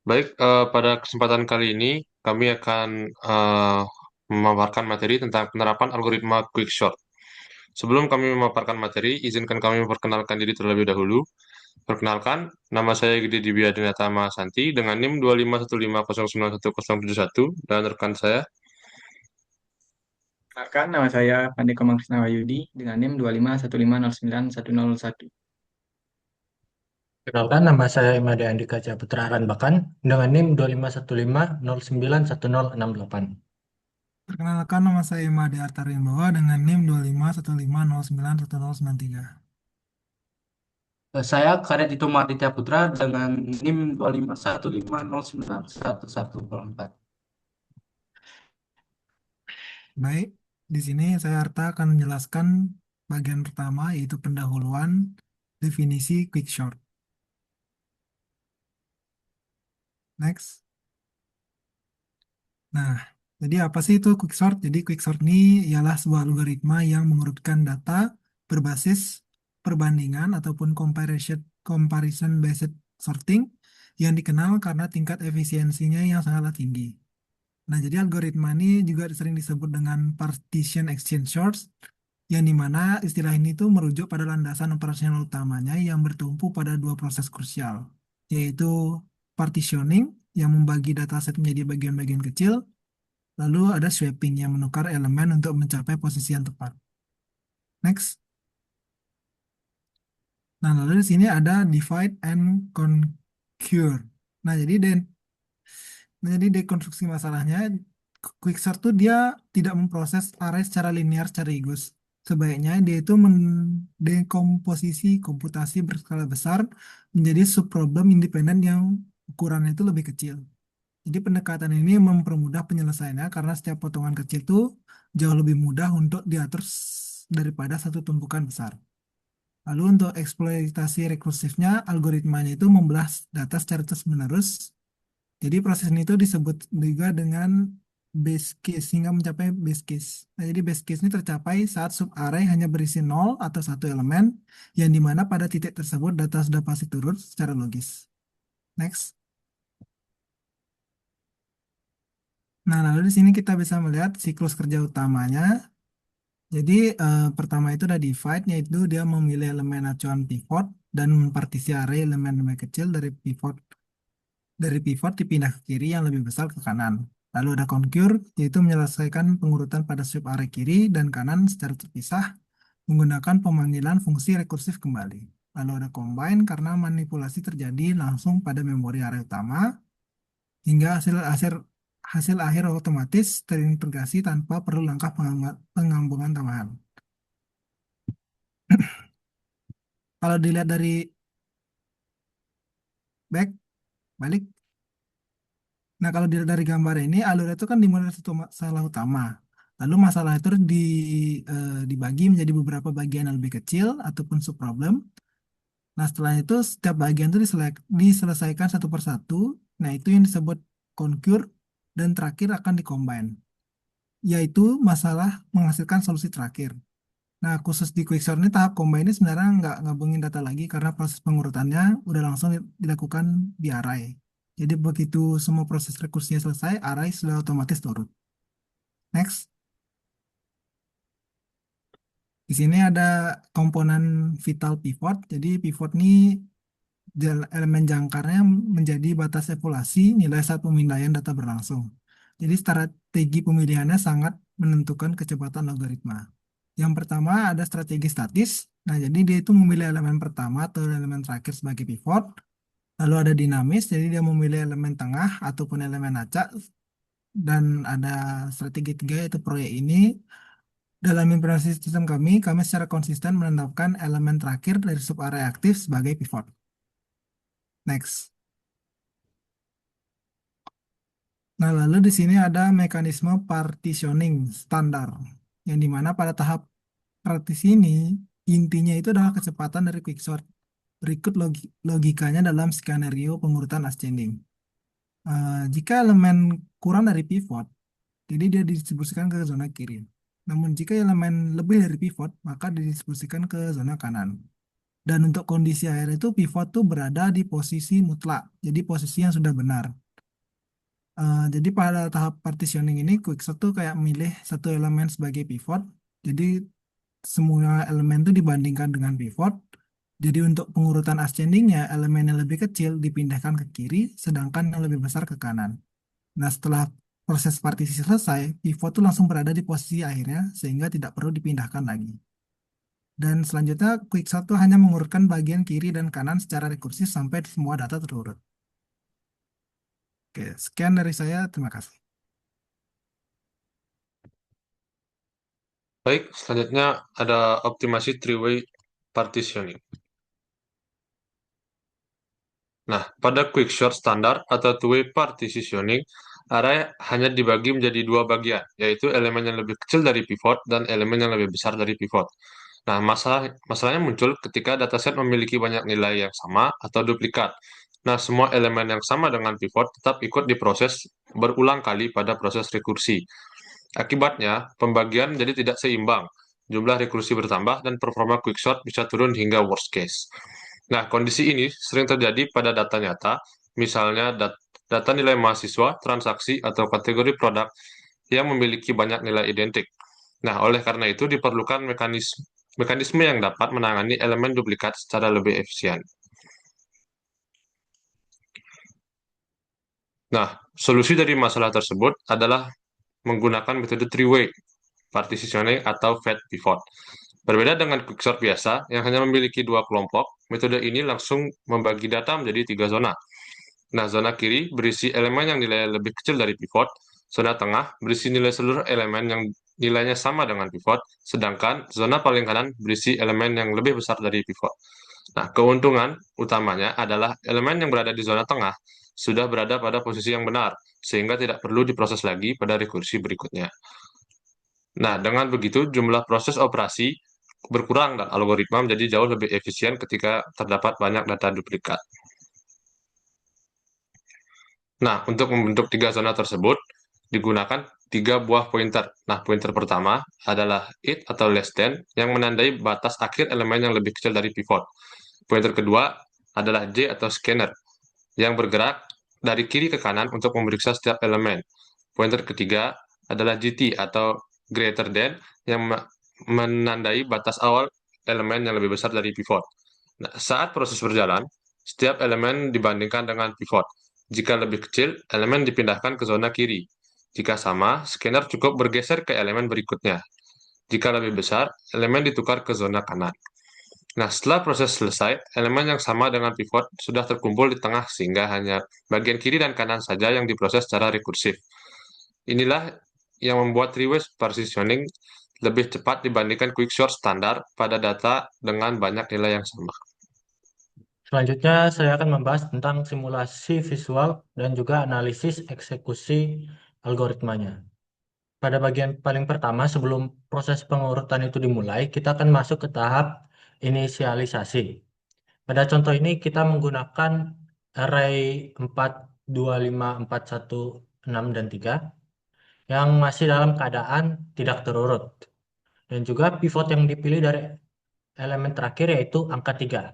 Baik, pada kesempatan kali ini kami akan memaparkan materi tentang penerapan algoritma quickshort. Sebelum kami memaparkan materi, izinkan kami memperkenalkan diri terlebih dahulu. Perkenalkan, nama saya Gede Dibia Dinatama Santi dengan NIM 251509171 dan rekan saya. Perkenalkan, nama saya Pandey Komang Krisnawayudi dengan NIM 251509101. Kenalkan, nama saya Imade Andika Putra Bakan dengan NIM 2515091068. Perkenalkan, nama saya Imade Artarimbawa dengan NIM 25150910993. Saya Kadet Itu Marditya Putra dengan NIM 2515091104. Baik, di sini saya Arta akan menjelaskan bagian pertama yaitu pendahuluan definisi quick short. Next. Nah, jadi apa sih itu quick short? Jadi quick short ini ialah sebuah algoritma yang mengurutkan data berbasis perbandingan ataupun comparison based sorting yang dikenal karena tingkat efisiensinya yang sangatlah tinggi. Nah, jadi algoritma ini juga sering disebut dengan partition exchange shorts, yang dimana istilah ini tuh merujuk pada landasan operasional utamanya yang bertumpu pada dua proses krusial, yaitu partitioning yang membagi dataset menjadi bagian-bagian kecil, lalu ada swapping yang menukar elemen untuk mencapai posisi yang tepat. Next. Nah, lalu di sini ada divide and conquer. Nah, jadi dekonstruksi masalahnya, Quicksort tuh dia tidak memproses array secara linear sekaligus. Sebaiknya dia itu mendekomposisi komputasi berskala besar menjadi subproblem independen yang ukurannya itu lebih kecil. Jadi pendekatan ini mempermudah penyelesaiannya karena setiap potongan kecil itu jauh lebih mudah untuk diatur daripada satu tumpukan besar. Lalu untuk eksploitasi rekursifnya, algoritmanya itu membelah data secara terus-menerus. Jadi proses ini itu disebut juga dengan base case hingga mencapai base case. Nah, jadi base case ini tercapai saat subarray hanya berisi 0 atau satu elemen, yang dimana pada titik tersebut data sudah pasti turun secara logis. Next. Nah, lalu di sini kita bisa melihat siklus kerja utamanya. Jadi pertama itu ada divide, yaitu dia memilih elemen acuan pivot dan mempartisi array elemen-elemen kecil dari pivot dipindah ke kiri yang lebih besar ke kanan. Lalu ada concur, yaitu menyelesaikan pengurutan pada sub array kiri dan kanan secara terpisah menggunakan pemanggilan fungsi rekursif kembali. Lalu ada combine karena manipulasi terjadi langsung pada memori array utama hingga hasil akhir otomatis terintegrasi tanpa perlu langkah penggabungan tambahan. Kalau dilihat dari back, balik. Nah, kalau dilihat dari gambar ini, alur itu kan dimulai dari satu masalah utama. Lalu masalah itu dibagi menjadi beberapa bagian yang lebih kecil ataupun subproblem. Nah, setelah itu setiap bagian itu diselesaikan satu persatu. Nah, itu yang disebut concur dan terakhir akan dikombine, yaitu masalah menghasilkan solusi terakhir. Nah, khusus di Quicksort ini tahap combine ini sebenarnya nggak ngabungin data lagi karena proses pengurutannya udah langsung dilakukan di array. Jadi begitu semua proses rekursinya selesai, array sudah otomatis turun. Next. Di sini ada komponen vital pivot. Jadi pivot ini elemen jangkarnya menjadi batas evaluasi nilai saat pemindaian data berlangsung. Jadi strategi pemilihannya sangat menentukan kecepatan algoritma. Yang pertama ada strategi statis. Nah, jadi dia itu memilih elemen pertama atau elemen terakhir sebagai pivot. Lalu ada dinamis, jadi dia memilih elemen tengah ataupun elemen acak. Dan ada strategi tiga yaitu proyek ini. Dalam implementasi sistem kami secara konsisten menetapkan elemen terakhir dari subarray aktif sebagai pivot. Next. Nah, lalu di sini ada mekanisme partitioning standar, yang dimana pada tahap partisi ini, intinya itu adalah kecepatan dari quicksort. Berikut logikanya dalam skenario pengurutan ascending. Jika elemen kurang dari pivot, jadi dia didistribusikan ke zona kiri. Namun jika elemen lebih dari pivot, maka didistribusikan ke zona kanan. Dan untuk kondisi akhir itu pivot tuh berada di posisi mutlak, jadi posisi yang sudah benar. Jadi pada tahap partitioning ini Quicksort tuh kayak memilih satu elemen sebagai pivot. Jadi semua elemen itu dibandingkan dengan pivot. Jadi untuk pengurutan ascendingnya, elemen yang lebih kecil dipindahkan ke kiri, sedangkan yang lebih besar ke kanan. Nah, setelah proses partisi selesai, pivot itu langsung berada di posisi akhirnya, sehingga tidak perlu dipindahkan lagi. Dan selanjutnya, Quicksort tuh hanya mengurutkan bagian kiri dan kanan secara rekursif sampai semua data terurut. Oke, sekian dari saya. Terima kasih. Baik, selanjutnya ada optimasi three-way partitioning. Nah, pada quicksort standar atau two-way partitioning, array hanya dibagi menjadi dua bagian, yaitu elemen yang lebih kecil dari pivot dan elemen yang lebih besar dari pivot. Nah, masalahnya muncul ketika dataset memiliki banyak nilai yang sama atau duplikat. Nah, semua elemen yang sama dengan pivot tetap ikut diproses berulang kali pada proses rekursi. Akibatnya, pembagian jadi tidak seimbang, jumlah rekursi bertambah, dan performa quicksort bisa turun hingga worst case. Nah, kondisi ini sering terjadi pada data nyata, misalnya data nilai mahasiswa, transaksi, atau kategori produk yang memiliki banyak nilai identik. Nah, oleh karena itu diperlukan mekanisme yang dapat menangani elemen duplikat secara lebih efisien. Nah, solusi dari masalah tersebut adalah menggunakan metode three-way partitioning atau fat pivot. Berbeda dengan quicksort biasa yang hanya memiliki dua kelompok, metode ini langsung membagi data menjadi tiga zona. Nah, zona kiri berisi elemen yang nilainya lebih kecil dari pivot, zona tengah berisi nilai seluruh elemen yang nilainya sama dengan pivot, sedangkan zona paling kanan berisi elemen yang lebih besar dari pivot. Nah, keuntungan utamanya adalah elemen yang berada di zona tengah sudah berada pada posisi yang benar, sehingga tidak perlu diproses lagi pada rekursi berikutnya. Nah, dengan begitu jumlah proses operasi berkurang dan algoritma menjadi jauh lebih efisien ketika terdapat banyak data duplikat. Nah, untuk membentuk tiga zona tersebut, digunakan tiga buah pointer. Nah, pointer pertama adalah it atau less than, yang menandai batas akhir elemen yang lebih kecil dari pivot. Pointer kedua adalah j atau scanner, yang bergerak dari kiri ke kanan untuk memeriksa setiap elemen. Pointer ketiga adalah gt atau greater than, yang menandai batas awal elemen yang lebih besar dari pivot. Nah, saat proses berjalan, setiap elemen dibandingkan dengan pivot. Jika lebih kecil, elemen dipindahkan ke zona kiri. Jika sama, scanner cukup bergeser ke elemen berikutnya. Jika lebih besar, elemen ditukar ke zona kanan. Nah, setelah proses selesai, elemen yang sama dengan pivot sudah terkumpul di tengah sehingga hanya bagian kiri dan kanan saja yang diproses secara rekursif. Inilah yang membuat three-way partitioning lebih cepat dibandingkan quicksort standar pada data dengan banyak nilai yang sama. Selanjutnya, saya akan membahas tentang simulasi visual dan juga analisis eksekusi algoritmanya. Pada bagian paling pertama, sebelum proses pengurutan itu dimulai, kita akan masuk ke tahap inisialisasi. Pada contoh ini, kita menggunakan array 4, 2, 5, 4, 1, 6, dan 3 yang masih dalam keadaan tidak terurut. Dan juga pivot yang dipilih dari elemen terakhir yaitu angka 3.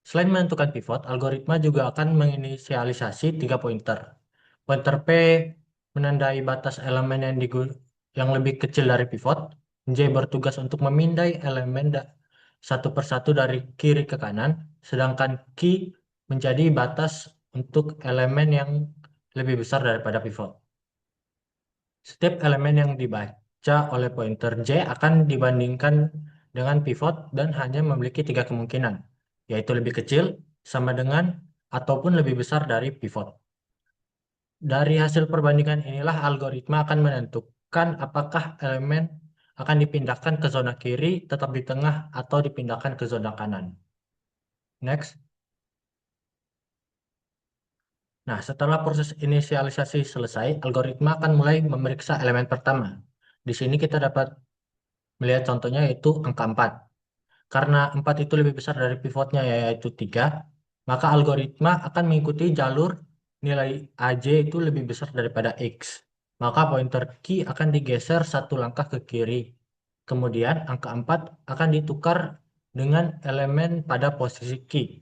Selain menentukan pivot, algoritma juga akan menginisialisasi 3 pointer. Pointer P menandai batas elemen yang lebih kecil dari pivot. J bertugas untuk memindai elemen satu persatu dari kiri ke kanan, sedangkan Q menjadi batas untuk elemen yang lebih besar daripada pivot. Setiap elemen yang dibaca oleh pointer J akan dibandingkan dengan pivot dan hanya memiliki 3 kemungkinan, yaitu lebih kecil, sama dengan, ataupun lebih besar dari pivot. Dari hasil perbandingan inilah algoritma akan menentukan apakah elemen akan dipindahkan ke zona kiri, tetap di tengah, atau dipindahkan ke zona kanan. Next. Nah, setelah proses inisialisasi selesai, algoritma akan mulai memeriksa elemen pertama. Di sini kita dapat melihat contohnya yaitu angka 4. Karena 4 itu lebih besar dari pivotnya yaitu 3, maka algoritma akan mengikuti jalur nilai AJ itu lebih besar daripada X. Maka pointer key akan digeser satu langkah ke kiri. Kemudian angka 4 akan ditukar dengan elemen pada posisi key.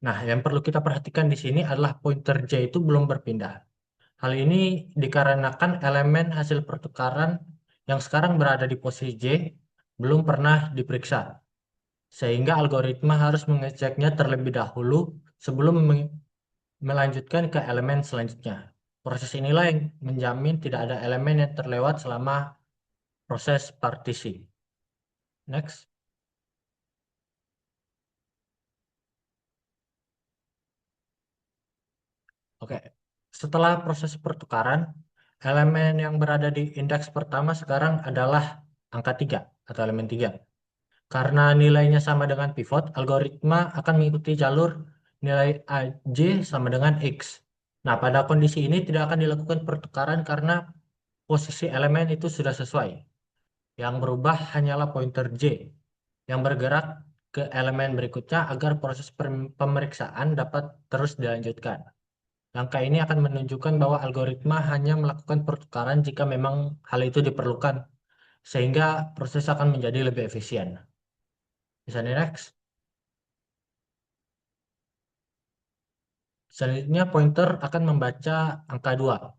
Nah, yang perlu kita perhatikan di sini adalah pointer J itu belum berpindah. Hal ini dikarenakan elemen hasil pertukaran yang sekarang berada di posisi J belum pernah diperiksa, sehingga algoritma harus mengeceknya terlebih dahulu sebelum melanjutkan ke elemen selanjutnya. Proses inilah yang menjamin tidak ada elemen yang terlewat selama proses partisi. Next. Oke, setelah proses pertukaran, elemen yang berada di indeks pertama sekarang adalah angka 3 atau elemen 3. Karena nilainya sama dengan pivot, algoritma akan mengikuti jalur nilai AJ sama dengan X. Nah, pada kondisi ini tidak akan dilakukan pertukaran karena posisi elemen itu sudah sesuai. Yang berubah hanyalah pointer J yang bergerak ke elemen berikutnya agar proses pemeriksaan dapat terus dilanjutkan. Langkah ini akan menunjukkan bahwa algoritma hanya melakukan pertukaran jika memang hal itu diperlukan, sehingga proses akan menjadi lebih efisien. Misalnya next. Selanjutnya pointer akan membaca angka 2.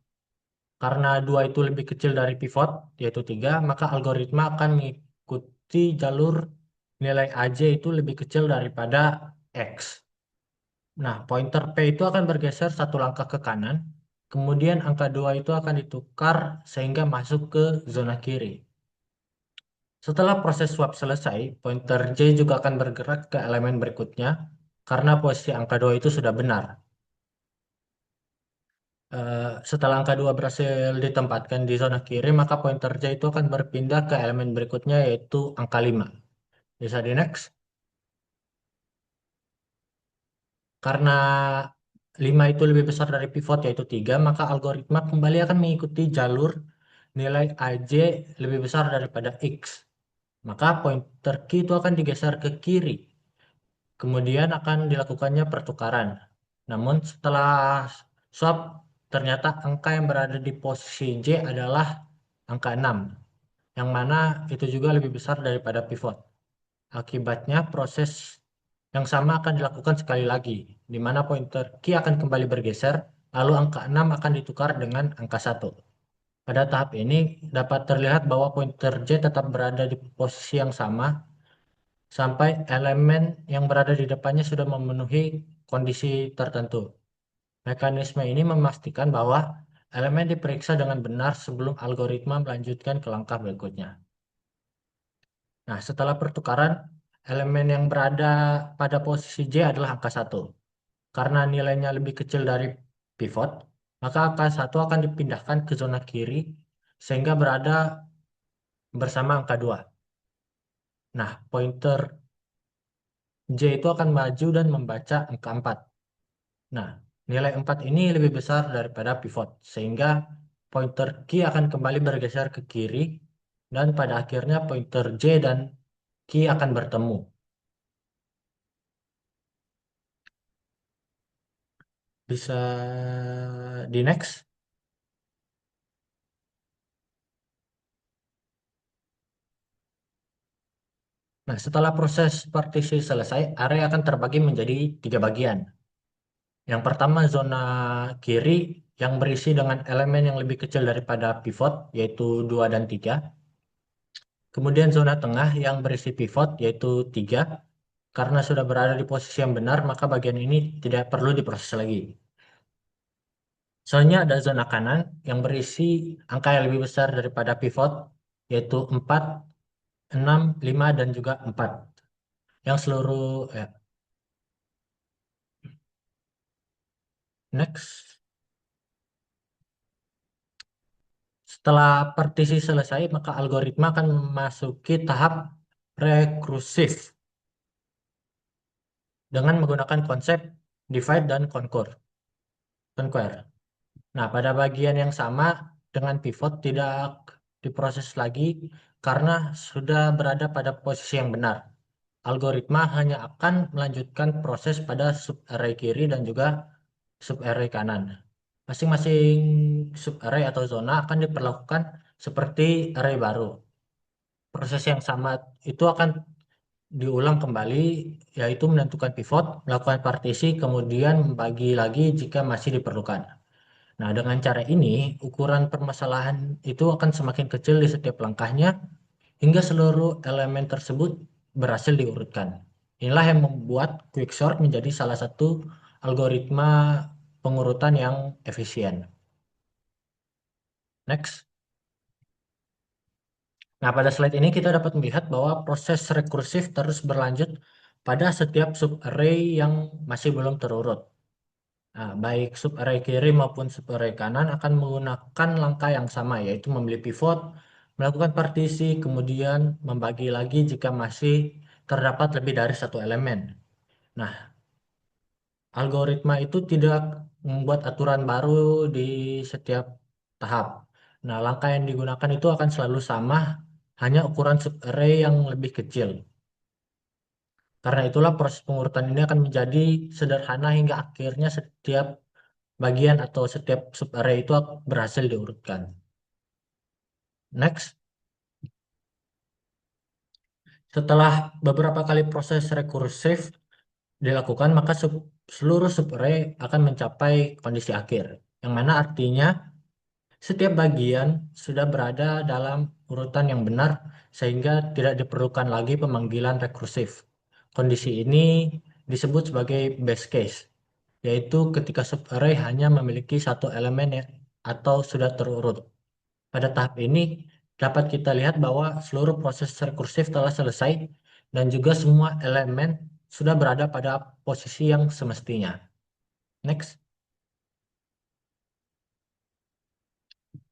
Karena 2 itu lebih kecil dari pivot, yaitu 3, maka algoritma akan mengikuti jalur nilai AJ itu lebih kecil daripada X. Nah, pointer P itu akan bergeser satu langkah ke kanan, kemudian angka 2 itu akan ditukar sehingga masuk ke zona kiri. Setelah proses swap selesai, pointer J juga akan bergerak ke elemen berikutnya karena posisi angka 2 itu sudah benar. Setelah angka 2 berhasil ditempatkan di zona kiri, maka pointer J itu akan berpindah ke elemen berikutnya yaitu angka 5. Bisa di next. Karena 5 itu lebih besar dari pivot yaitu 3, maka algoritma kembali akan mengikuti jalur nilai AJ lebih besar daripada X. Maka pointer Q itu akan digeser ke kiri. Kemudian akan dilakukannya pertukaran. Namun setelah swap, ternyata angka yang berada di posisi J adalah angka 6, yang mana itu juga lebih besar daripada pivot. Akibatnya proses yang sama akan dilakukan sekali lagi, di mana pointer Q akan kembali bergeser, lalu angka 6 akan ditukar dengan angka 1. Pada tahap ini dapat terlihat bahwa pointer J tetap berada di posisi yang sama sampai elemen yang berada di depannya sudah memenuhi kondisi tertentu. Mekanisme ini memastikan bahwa elemen diperiksa dengan benar sebelum algoritma melanjutkan ke langkah berikutnya. Nah, setelah pertukaran, elemen yang berada pada posisi J adalah angka 1. Karena nilainya lebih kecil dari pivot, maka angka 1 akan dipindahkan ke zona kiri sehingga berada bersama angka 2. Nah, pointer J itu akan maju dan membaca angka 4. Nah, nilai 4 ini lebih besar daripada pivot, sehingga pointer Q akan kembali bergeser ke kiri, dan pada akhirnya pointer J dan Q akan bertemu. Bisa di next. Nah, setelah proses partisi selesai, area akan terbagi menjadi 3 bagian. Yang pertama, zona kiri yang berisi dengan elemen yang lebih kecil daripada pivot, yaitu 2 dan 3. Kemudian zona tengah yang berisi pivot, yaitu 3. Karena sudah berada di posisi yang benar, maka bagian ini tidak perlu diproses lagi. Selanjutnya ada zona kanan yang berisi angka yang lebih besar daripada pivot, yaitu 4, 6, 5, dan juga 4. Yang seluruh, next. Setelah partisi selesai, maka algoritma akan memasuki tahap rekursif dengan menggunakan konsep divide dan conquer. Nah, pada bagian yang sama dengan pivot tidak diproses lagi karena sudah berada pada posisi yang benar. Algoritma hanya akan melanjutkan proses pada subarray kiri dan juga subarray kanan. Masing-masing subarray atau zona akan diperlakukan seperti array baru. proses yang sama itu akan diulang kembali, yaitu menentukan pivot, melakukan partisi, kemudian membagi lagi jika masih diperlukan. Nah, dengan cara ini, ukuran permasalahan itu akan semakin kecil di setiap langkahnya, hingga seluruh elemen tersebut berhasil diurutkan. Inilah yang membuat quicksort menjadi salah satu algoritma pengurutan yang efisien. Next. Nah, pada slide ini kita dapat melihat bahwa proses rekursif terus berlanjut pada setiap subarray yang masih belum terurut. Nah, baik subarray kiri maupun subarray kanan akan menggunakan langkah yang sama, yaitu memilih pivot, melakukan partisi, kemudian membagi lagi jika masih terdapat lebih dari satu elemen. Nah, algoritma itu tidak membuat aturan baru di setiap tahap. Nah, langkah yang digunakan itu akan selalu sama, hanya ukuran subarray yang lebih kecil. Karena itulah proses pengurutan ini akan menjadi sederhana hingga akhirnya setiap bagian atau setiap subarray itu berhasil diurutkan. Next. Setelah beberapa kali proses rekursif dilakukan, maka seluruh subarray akan mencapai kondisi akhir, yang mana artinya setiap bagian sudah berada dalam urutan yang benar sehingga tidak diperlukan lagi pemanggilan rekursif. Kondisi ini disebut sebagai best case, yaitu ketika subarray hanya memiliki satu elemen atau sudah terurut. Pada tahap ini dapat kita lihat bahwa seluruh proses rekursif telah selesai dan juga semua elemen sudah berada pada posisi yang semestinya. Next.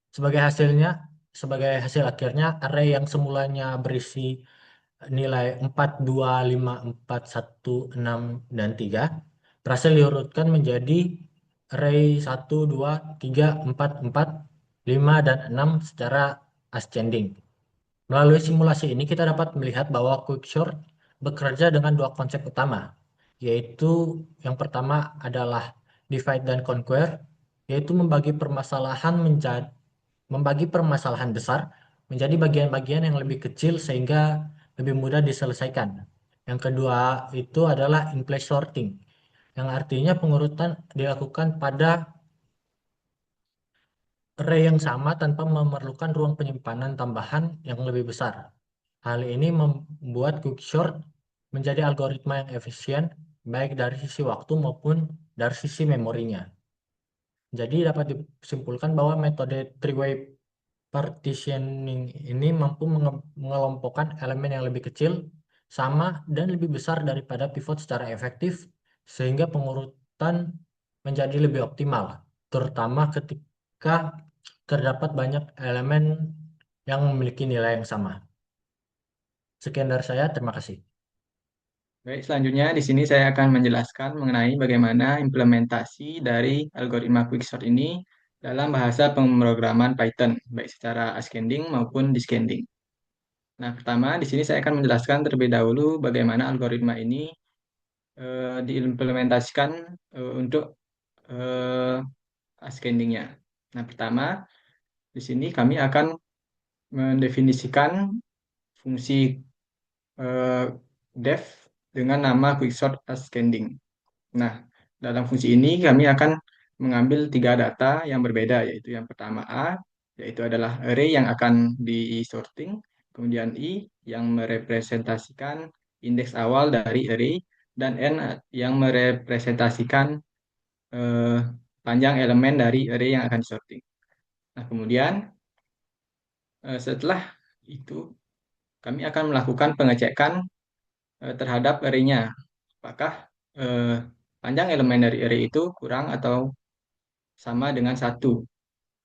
Sebagai hasil akhirnya, array yang semulanya berisi nilai 4, 2, 5, 4, 1, 6, dan 3 berhasil diurutkan menjadi array 1, 2, 3, 4, 4, 5, dan 6 secara ascending. Melalui simulasi ini kita dapat melihat bahwa quicksort bekerja dengan dua konsep utama, yaitu yang pertama adalah divide dan conquer, yaitu membagi permasalahan besar menjadi bagian-bagian yang lebih kecil sehingga lebih mudah diselesaikan. Yang kedua itu adalah in-place sorting, yang artinya pengurutan dilakukan pada array yang sama tanpa memerlukan ruang penyimpanan tambahan yang lebih besar. Hal ini membuat quicksort menjadi algoritma yang efisien baik dari sisi waktu maupun dari sisi memorinya. Jadi dapat disimpulkan bahwa metode three-way partitioning ini mampu mengelompokkan elemen yang lebih kecil, sama, dan lebih besar daripada pivot secara efektif, sehingga pengurutan menjadi lebih optimal, terutama ketika terdapat banyak elemen yang memiliki nilai yang sama. Sekian dari saya, terima kasih. Baik, selanjutnya di sini saya akan menjelaskan mengenai bagaimana implementasi dari algoritma quicksort ini dalam bahasa pemrograman Python, baik secara ascending maupun descending. Nah, pertama di sini saya akan menjelaskan terlebih dahulu bagaimana algoritma ini diimplementasikan untuk eh, ascendingnya. Nah, pertama di sini kami akan mendefinisikan fungsi eh, def dengan nama quicksort ascending. Nah, dalam fungsi ini kami akan mengambil tiga data yang berbeda, yaitu yang pertama A, yaitu adalah array yang akan di-sorting, kemudian I yang merepresentasikan indeks awal dari array, dan N yang merepresentasikan eh, panjang elemen dari array yang akan di-sorting. Nah, kemudian setelah itu kami akan melakukan pengecekan terhadap array-nya. Apakah eh, panjang elemen dari array itu kurang atau sama dengan satu.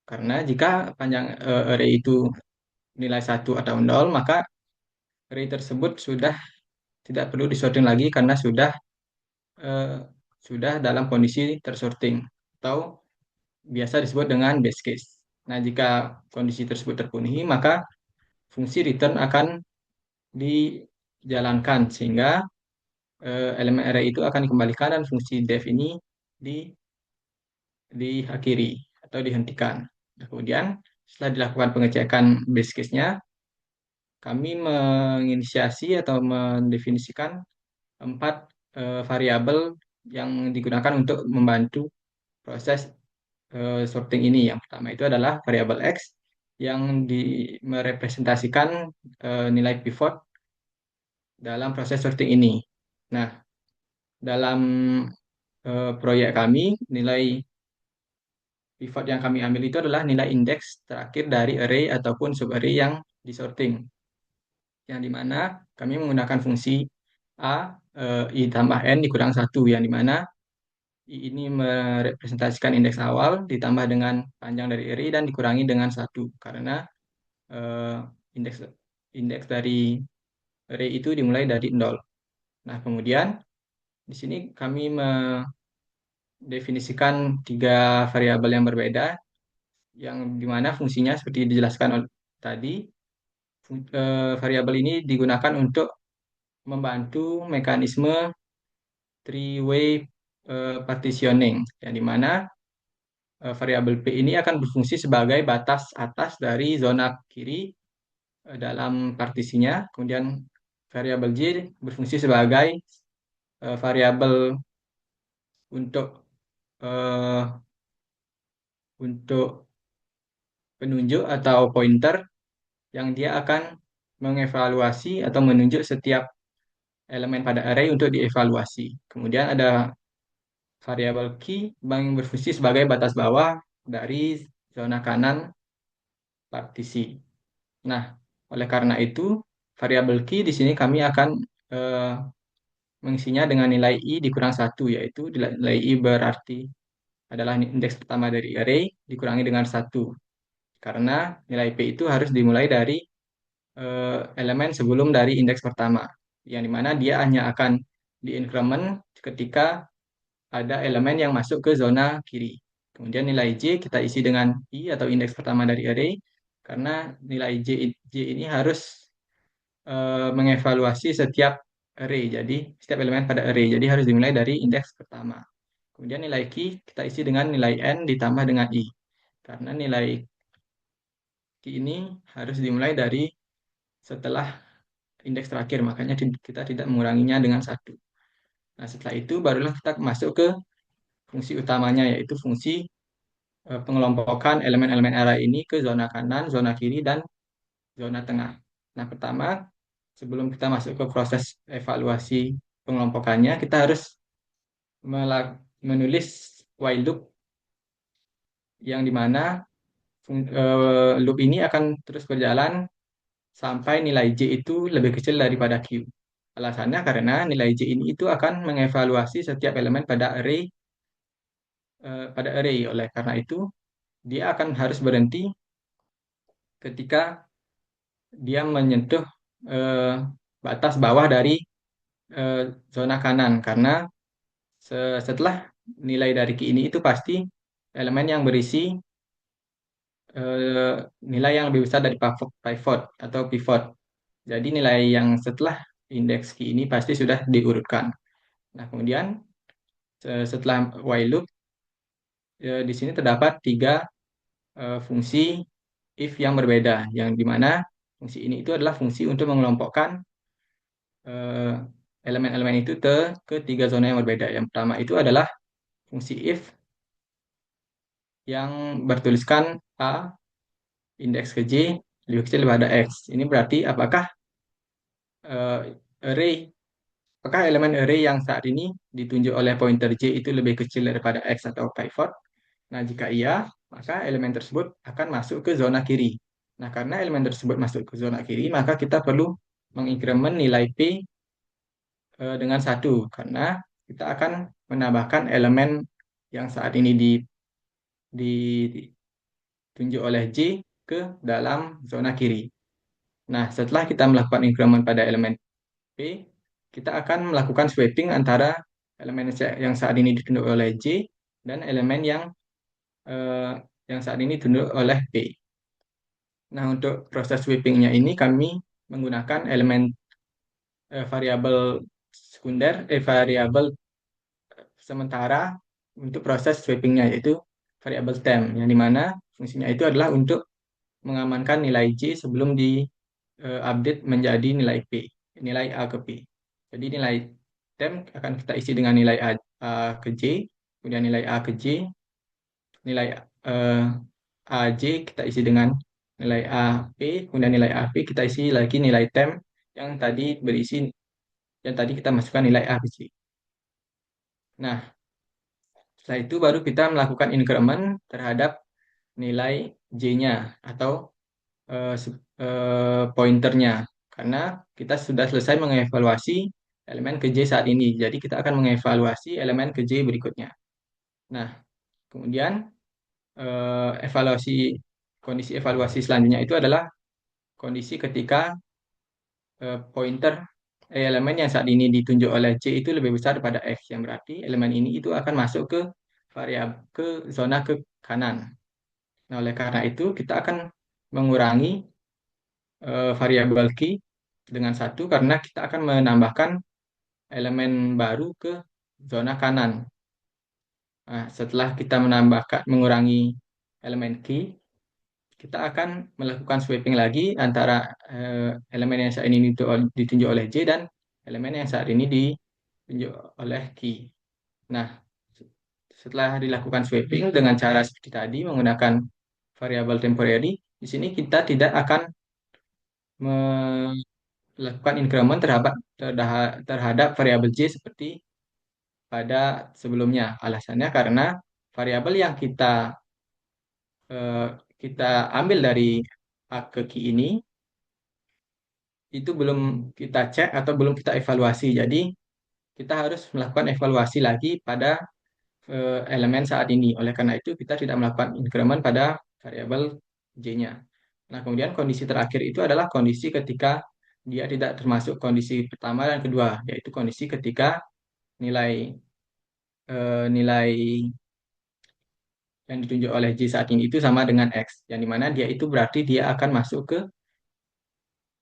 Karena jika panjang array itu nilai satu atau nol, maka array tersebut sudah tidak perlu disorting lagi karena eh, sudah dalam kondisi tersorting atau biasa disebut dengan base case. Nah, jika kondisi tersebut terpenuhi, maka fungsi return akan dijalankan sehingga elemen array itu akan dikembalikan dan fungsi def ini di diakhiri atau dihentikan. Nah, kemudian setelah dilakukan pengecekan base case-nya, kami menginisiasi atau mendefinisikan 4 variabel yang digunakan untuk membantu proses sorting ini. Yang pertama itu adalah variabel X yang merepresentasikan nilai pivot dalam proses sorting ini. Nah, dalam proyek kami, nilai pivot yang kami ambil itu adalah nilai indeks terakhir dari array ataupun subarray yang disorting. Yang dimana kami menggunakan fungsi A, I tambah N dikurang 1, yang dimana I ini merepresentasikan indeks awal ditambah dengan panjang dari array dan dikurangi dengan 1. Karena eh, indeks indeks dari array itu dimulai dari 0. Nah, kemudian di sini kami mendefinisikan 3 variabel yang berbeda, yang dimana fungsinya seperti dijelaskan tadi. Variabel ini digunakan untuk membantu mekanisme three-way partitioning, yang dimana variabel P ini akan berfungsi sebagai batas atas dari zona kiri dalam partisinya. Kemudian variabel J berfungsi sebagai variabel untuk eh, untuk penunjuk atau pointer, yang dia akan mengevaluasi atau menunjuk setiap elemen pada array untuk dievaluasi. Kemudian ada variabel key yang berfungsi sebagai batas bawah dari zona kanan partisi. Nah, oleh karena itu, variabel key di sini kami akan eh, mengisinya dengan nilai i dikurang 1, yaitu nilai i berarti adalah indeks pertama dari array dikurangi dengan 1. Karena nilai p itu harus dimulai dari elemen sebelum dari indeks pertama, yang dimana dia hanya akan diincrement ketika ada elemen yang masuk ke zona kiri. Kemudian nilai J kita isi dengan I atau indeks pertama dari array, karena nilai J ini harus mengevaluasi setiap array, jadi setiap elemen pada array, jadi harus dimulai dari indeks pertama. Kemudian nilai key kita isi dengan nilai N ditambah dengan I, karena nilai key ini harus dimulai dari setelah indeks terakhir, makanya kita tidak menguranginya dengan 1. Nah, setelah itu barulah kita masuk ke fungsi utamanya, yaitu fungsi pengelompokan elemen-elemen array ini ke zona kanan, zona kiri, dan zona tengah. Nah, pertama, sebelum kita masuk ke proses evaluasi pengelompokannya, kita harus menulis while loop, yang dimana loop ini akan terus berjalan sampai nilai J itu lebih kecil daripada Q. Alasannya karena nilai J ini itu akan mengevaluasi setiap elemen pada array. Oleh karena itu, dia akan harus berhenti ketika dia menyentuh eh, batas bawah dari eh, zona kanan, karena setelah nilai dari Q ini itu pasti elemen yang berisi eh, nilai yang lebih besar dari pivot atau pivot. Jadi nilai yang setelah indeks Q ini pasti sudah diurutkan. Nah, kemudian setelah while loop, di sini terdapat 3 fungsi if yang berbeda, yang dimana fungsi ini itu adalah fungsi untuk mengelompokkan eh, elemen-elemen itu ke 3 zona yang berbeda. Yang pertama itu adalah fungsi if yang bertuliskan A indeks ke J lebih kecil daripada X. Ini berarti eh, array apakah elemen array yang saat ini ditunjuk oleh pointer J itu lebih kecil daripada X atau pivot. Nah, jika iya, maka elemen tersebut akan masuk ke zona kiri. Nah, karena elemen tersebut masuk ke zona kiri, maka kita perlu mengincrement nilai P dengan 1, karena kita akan menambahkan elemen yang saat ini ditunjuk oleh J ke dalam zona kiri. Nah, setelah kita melakukan increment pada elemen P, kita akan melakukan swapping antara elemen yang saat ini ditunjuk oleh J dan elemen eh, yang saat ini ditunjuk oleh P. Nah, untuk proses sweepingnya ini kami menggunakan elemen variabel sekunder, variabel sementara untuk proses sweepingnya, yaitu variabel temp, yang dimana fungsinya itu adalah untuk mengamankan nilai J sebelum update menjadi nilai P, nilai A ke P. Jadi nilai tem akan kita isi dengan nilai A ke J, kemudian nilai A ke J, nilai eh, AJ kita isi dengan nilai AP, kemudian nilai AP kita isi lagi nilai tem yang tadi berisi, yang tadi kita masukkan nilai A ke J. Nah, setelah itu baru kita melakukan increment terhadap nilai J-nya atau pointernya. Karena kita sudah selesai mengevaluasi elemen ke J saat ini. Jadi kita akan mengevaluasi elemen ke J berikutnya. Nah, kemudian kondisi evaluasi selanjutnya itu adalah kondisi ketika pointer elemen yang saat ini ditunjuk oleh C itu lebih besar daripada X, yang berarti elemen ini itu akan masuk ke variabel ke zona ke kanan. Nah, oleh karena itu kita akan mengurangi variabel key dengan satu karena kita akan menambahkan elemen baru ke zona kanan. Nah, setelah kita mengurangi elemen key, kita akan melakukan sweeping lagi antara elemen yang saat ini ditunjuk oleh J dan elemen yang saat ini ditunjuk oleh key. Nah, setelah dilakukan sweeping dengan cara seperti tadi menggunakan variabel temporary, di sini kita tidak akan melakukan increment terhadap variabel J seperti pada sebelumnya. Alasannya karena variabel yang eh, kita ambil dari A ke Q ini itu belum kita cek atau belum kita evaluasi. Jadi kita harus melakukan evaluasi lagi pada elemen saat ini. Oleh karena itu kita tidak melakukan increment pada variabel J-nya. Nah, kemudian kondisi terakhir itu adalah kondisi ketika dia tidak termasuk kondisi pertama dan kedua, yaitu kondisi ketika nilai nilai yang ditunjuk oleh J saat ini itu sama dengan X, yang dimana dia itu berarti dia akan masuk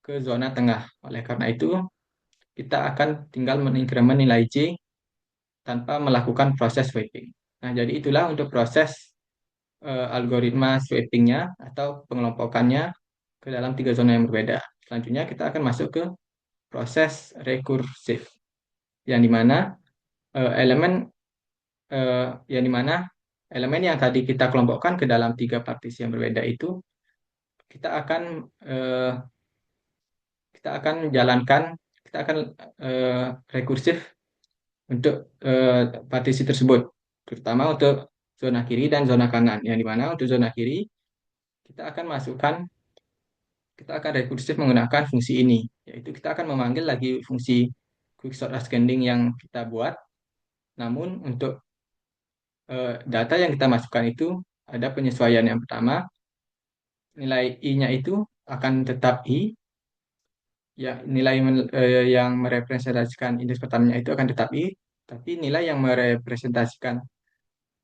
ke zona tengah. Oleh karena itu, kita akan tinggal mengincrement nilai J tanpa melakukan proses sweeping. Nah, jadi itulah untuk proses algoritma sweepingnya atau pengelompokannya ke dalam tiga zona yang berbeda. Selanjutnya kita akan masuk ke proses rekursif, yang dimana elemen yang dimana elemen yang tadi kita kelompokkan ke dalam tiga partisi yang berbeda itu kita akan eh, kita akan menjalankan, kita akan eh, rekursif untuk partisi tersebut, terutama untuk zona kiri dan zona kanan. Yang dimana untuk zona kiri kita akan masukkan, kita akan rekursif menggunakan fungsi ini, yaitu kita akan memanggil lagi fungsi quicksort ascending yang kita buat. Namun untuk data yang kita masukkan itu ada penyesuaian. Yang pertama, nilai i-nya itu akan tetap i, ya nilai yang merepresentasikan indeks pertamanya itu akan tetap i, tapi nilai yang merepresentasikan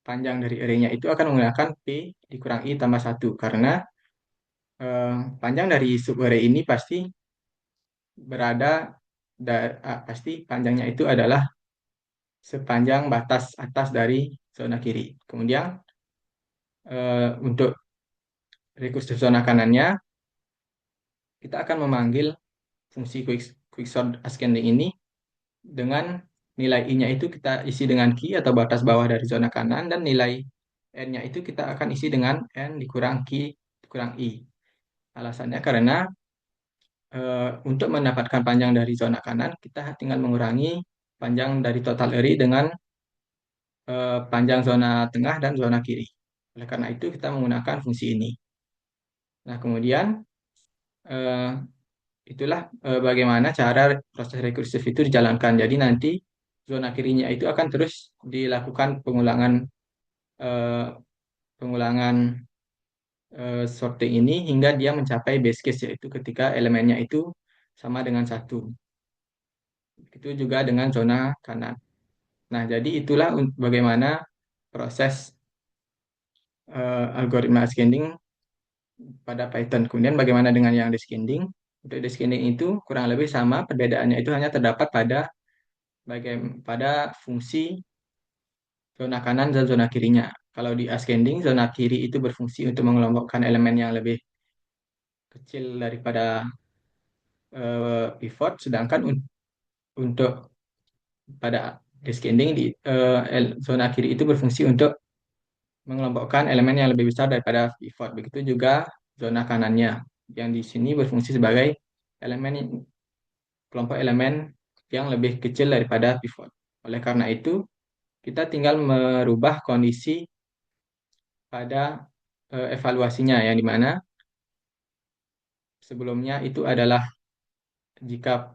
panjang dari array-nya itu akan menggunakan p dikurang i tambah 1 karena panjang dari subarray ini pasti berada pasti panjangnya itu adalah sepanjang batas atas dari zona kiri. Kemudian untuk rekursif zona kanannya kita akan memanggil fungsi quicksort ascending ini dengan nilai i-nya itu kita isi dengan key atau batas bawah dari zona kanan, dan nilai n-nya itu kita akan isi dengan n dikurang key dikurang i. Alasannya karena untuk mendapatkan panjang dari zona kanan, kita tinggal mengurangi panjang dari total array dengan panjang zona tengah dan zona kiri. Oleh karena itu, kita menggunakan fungsi ini. Nah, kemudian eh, itulah bagaimana cara proses rekursif itu dijalankan. Jadi nanti zona kirinya itu akan terus dilakukan pengulangan eh, pengulangan sorting ini hingga dia mencapai base case, yaitu ketika elemennya itu sama dengan 1. Itu juga dengan zona kanan. Nah, jadi itulah bagaimana proses algoritma scaling pada Python. Kemudian bagaimana dengan yang descending? Untuk descending itu kurang lebih sama, perbedaannya itu hanya terdapat pada fungsi zona kanan dan zona kirinya. Kalau di ascending, zona kiri itu berfungsi untuk mengelompokkan elemen yang lebih kecil daripada pivot, sedangkan untuk pada descending di zona kiri itu berfungsi untuk mengelompokkan elemen yang lebih besar daripada pivot. Begitu juga zona kanannya yang di sini berfungsi sebagai kelompok elemen yang lebih kecil daripada pivot. Oleh karena itu, kita tinggal merubah kondisi pada evaluasinya, yang dimana sebelumnya itu adalah jika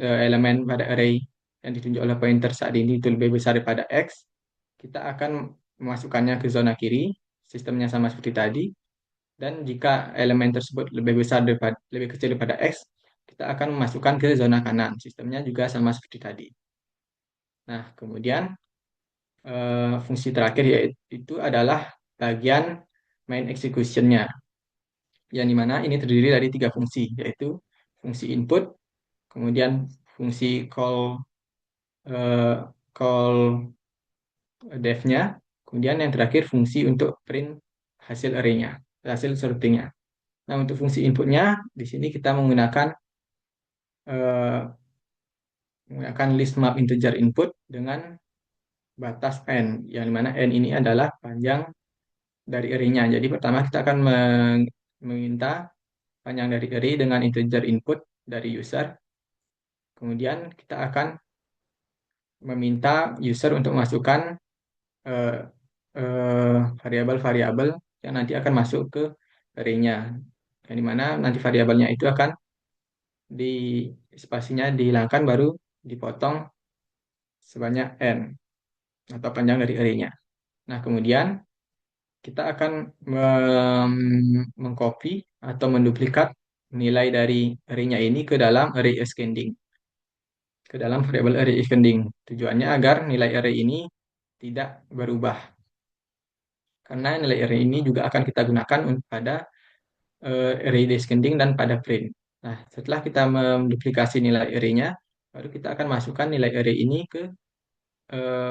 elemen pada array yang ditunjuk oleh pointer saat ini itu lebih besar daripada X, kita akan memasukkannya ke zona kiri, sistemnya sama seperti tadi. Dan jika elemen tersebut lebih kecil daripada X, kita akan memasukkan ke zona kanan, sistemnya juga sama seperti tadi. Nah, kemudian fungsi terakhir yaitu adalah bagian main execution-nya, yang dimana ini terdiri dari 3 fungsi, yaitu fungsi input, kemudian fungsi call def-nya, kemudian yang terakhir fungsi untuk print hasil array-nya, hasil sorting-nya. Nah, untuk fungsi inputnya, di sini kita menggunakan list map integer input dengan batas n, yang dimana n ini adalah panjang dari array-nya. Jadi pertama kita akan meminta panjang dari array dengan integer input dari user. Kemudian kita akan meminta user untuk masukkan variabel-variabel yang nanti akan masuk ke array-nya. Yang dimana nanti variabelnya itu akan spasinya dihilangkan baru dipotong sebanyak n atau panjang dari array-nya. Nah, kemudian kita akan mengcopy atau menduplikat nilai dari array-nya ini ke dalam array ascending, ke dalam variabel array ascending. Tujuannya agar nilai array ini tidak berubah, karena nilai array ini juga akan kita gunakan pada array descending dan pada print. Nah, setelah kita menduplikasi nilai array-nya, baru kita akan masukkan nilai array ini ke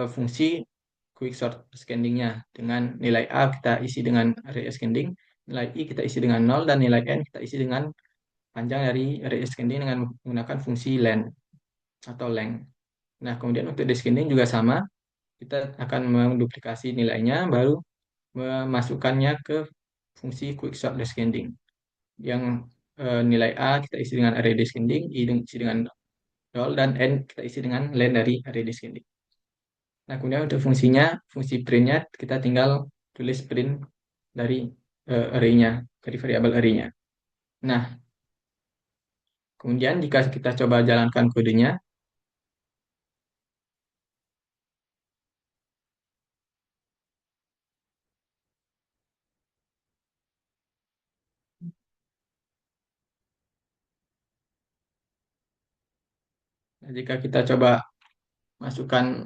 fungsi quicksort ascending-nya. Dengan nilai A kita isi dengan array ascending, nilai I kita isi dengan 0, dan nilai N kita isi dengan panjang dari array ascending dengan menggunakan fungsi len atau length. Nah, kemudian untuk descending juga sama, kita akan menduplikasi nilainya, baru memasukkannya ke fungsi quicksort descending. Yang nilai A kita isi dengan array descending, I isi dengan 0, dan N kita isi dengan len dari array descending. Nah, kemudian untuk fungsi printnya, kita tinggal tulis print dari array-nya, dari variabel array-nya. Nah, kemudian jika kita coba jalankan kodenya, jika kita coba masukkan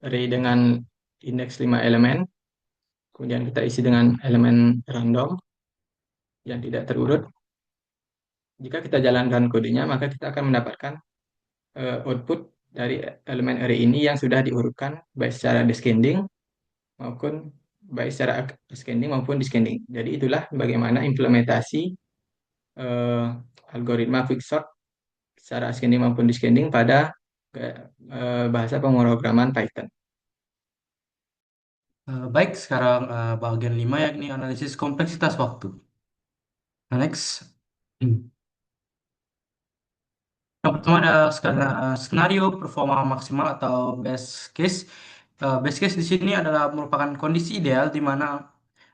array dengan indeks 5 elemen, kemudian kita isi dengan elemen random yang tidak terurut, jika kita jalankan kodenya, maka kita akan mendapatkan output dari elemen array ini yang sudah diurutkan baik secara descending maupun descending. Jadi itulah bagaimana implementasi algoritma quicksort secara ascending maupun descending pada bahasa pemrograman Python. Baik, sekarang bagian 5 yakni analisis kompleksitas waktu. Nah, next. Yang pertama ada skenario performa maksimal atau best case. Best case di sini adalah merupakan kondisi ideal di mana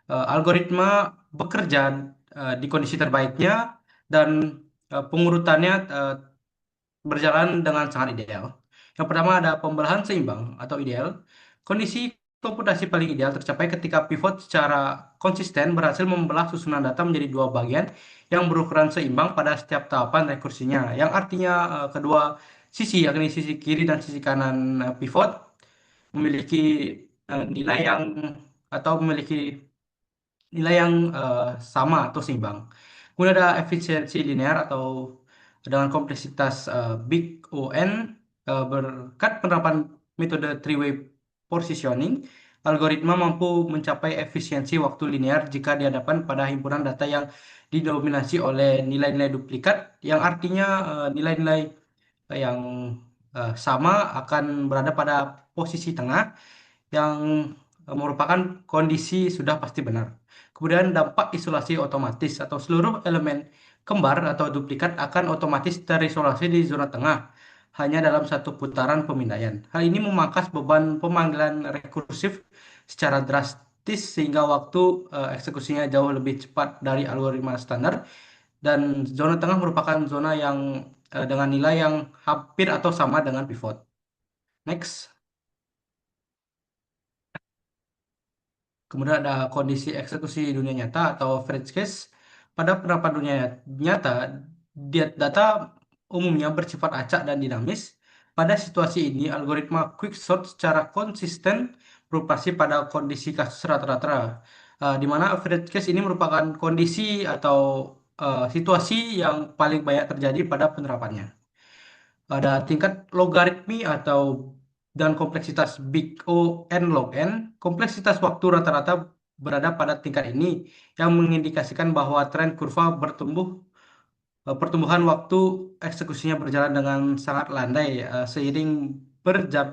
algoritma bekerja di kondisi terbaiknya dan pengurutannya berjalan dengan sangat ideal. Yang pertama ada pembelahan seimbang atau ideal. Kondisi komputasi paling ideal tercapai ketika pivot secara konsisten berhasil membelah susunan data menjadi 2 bagian yang berukuran seimbang pada setiap tahapan rekursinya. Yang artinya kedua sisi, yakni sisi kiri dan sisi kanan pivot, memiliki nilai yang sama atau seimbang. Kemudian ada efisiensi linear atau dengan kompleksitas big O(n) berkat penerapan metode three-way positioning algoritma mampu mencapai efisiensi waktu linear jika dihadapkan pada himpunan data yang didominasi oleh nilai-nilai duplikat, yang artinya nilai-nilai yang sama akan berada pada posisi tengah yang merupakan kondisi sudah pasti benar. Kemudian dampak isolasi otomatis atau seluruh elemen kembar atau duplikat akan otomatis terisolasi di zona tengah hanya dalam satu putaran pemindaian. Hal ini memangkas beban pemanggilan rekursif secara drastis sehingga waktu eksekusinya jauh lebih cepat dari algoritma standar, dan zona tengah merupakan zona yang dengan nilai yang hampir atau sama dengan pivot. Next. Kemudian ada kondisi eksekusi dunia nyata atau French case. Pada penerapan dunia nyata, data umumnya bersifat acak dan dinamis. Pada situasi ini, algoritma quicksort secara konsisten beroperasi pada kondisi kasus rata-rata, di mana average case ini merupakan kondisi atau situasi yang paling banyak terjadi pada penerapannya. Ada tingkat logaritmi atau dan kompleksitas big O n log n. Kompleksitas waktu rata-rata berada pada tingkat ini yang mengindikasikan bahwa tren kurva pertumbuhan waktu eksekusinya berjalan dengan sangat landai seiring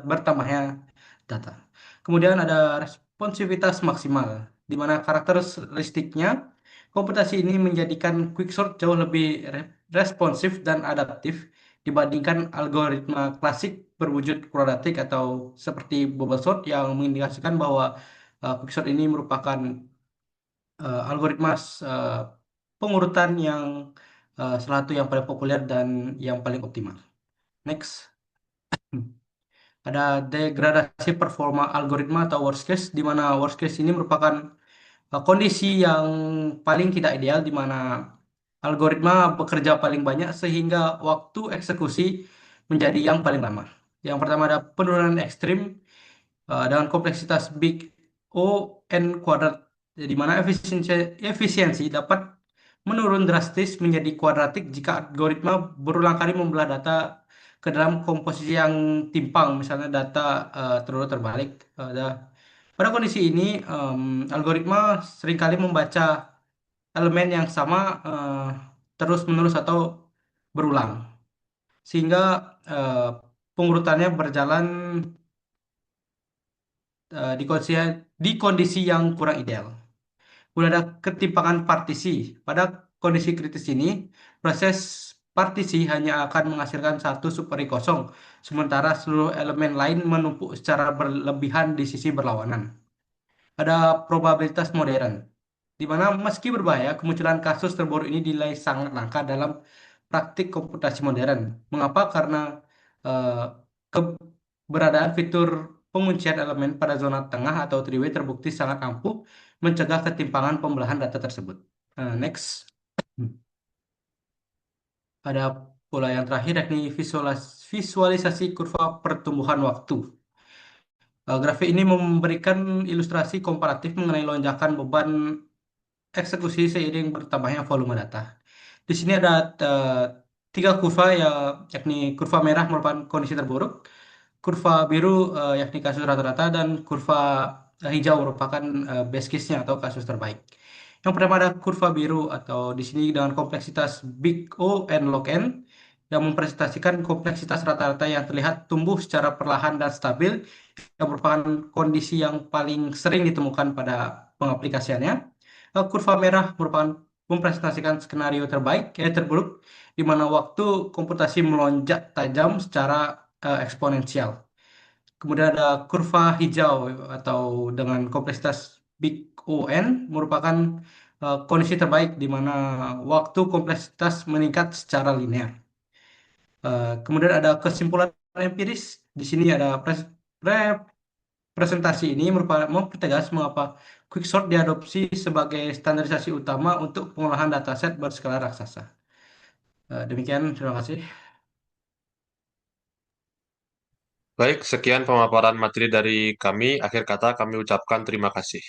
bertambahnya data. Kemudian ada responsivitas maksimal, di mana karakteristiknya komputasi ini menjadikan quicksort jauh lebih responsif dan adaptif dibandingkan algoritma klasik berwujud kuadratik atau seperti bubble sort, yang mengindikasikan bahwa quicksort ini merupakan algoritma pengurutan yang salah satu yang paling populer dan yang paling optimal. Next. Ada degradasi performa algoritma atau worst case, di mana worst case ini merupakan kondisi yang paling tidak ideal, di mana algoritma bekerja paling banyak sehingga waktu eksekusi menjadi yang paling lama. Yang pertama ada penurunan ekstrim dengan kompleksitas big O n kuadrat, di mana efisiensi dapat menurun drastis menjadi kuadratik jika algoritma berulang kali membelah data ke dalam komposisi yang timpang, misalnya data terurut terbalik. Pada kondisi ini, algoritma seringkali membaca elemen yang sama terus-menerus atau berulang, sehingga eh, pengurutannya berjalan di kondisi yang kurang ideal. Kemudian ada ketimpangan partisi. Pada kondisi kritis ini, proses partisi hanya akan menghasilkan satu subari kosong, sementara seluruh elemen lain menumpuk secara berlebihan di sisi berlawanan. Ada probabilitas modern, di mana meski berbahaya, kemunculan kasus terburuk ini dinilai sangat langka dalam praktik komputasi modern. Mengapa? Karena eh, keberadaan fitur penguncian elemen pada zona tengah atau three-way terbukti sangat ampuh mencegah ketimpangan pembelahan data tersebut. Next. Ada pola yang terakhir, yakni visualisasi kurva pertumbuhan waktu. Grafik ini memberikan ilustrasi komparatif mengenai lonjakan beban eksekusi seiring bertambahnya volume data. Di sini ada tiga kurva, yakni kurva merah merupakan kondisi terburuk, kurva biru yakni kasus rata-rata, dan kurva hijau merupakan best case-nya atau kasus terbaik. Yang pertama ada kurva biru, atau di sini dengan kompleksitas big O n log n, yang mempresentasikan kompleksitas rata-rata yang terlihat tumbuh secara perlahan dan stabil, yang merupakan kondisi yang paling sering ditemukan pada pengaplikasiannya. Kurva merah merupakan mempresentasikan skenario terburuk, di mana waktu komputasi melonjak tajam secara eksponensial. Kemudian ada kurva hijau atau dengan kompleksitas big O(n) merupakan kondisi terbaik, di mana waktu kompleksitas meningkat secara linear. Kemudian ada kesimpulan empiris. Di sini ada presentasi ini mempertegas mengapa quicksort diadopsi sebagai standarisasi utama untuk pengolahan dataset berskala raksasa. Demikian, terima kasih. Baik, sekian pemaparan materi dari kami. Akhir kata kami ucapkan terima kasih.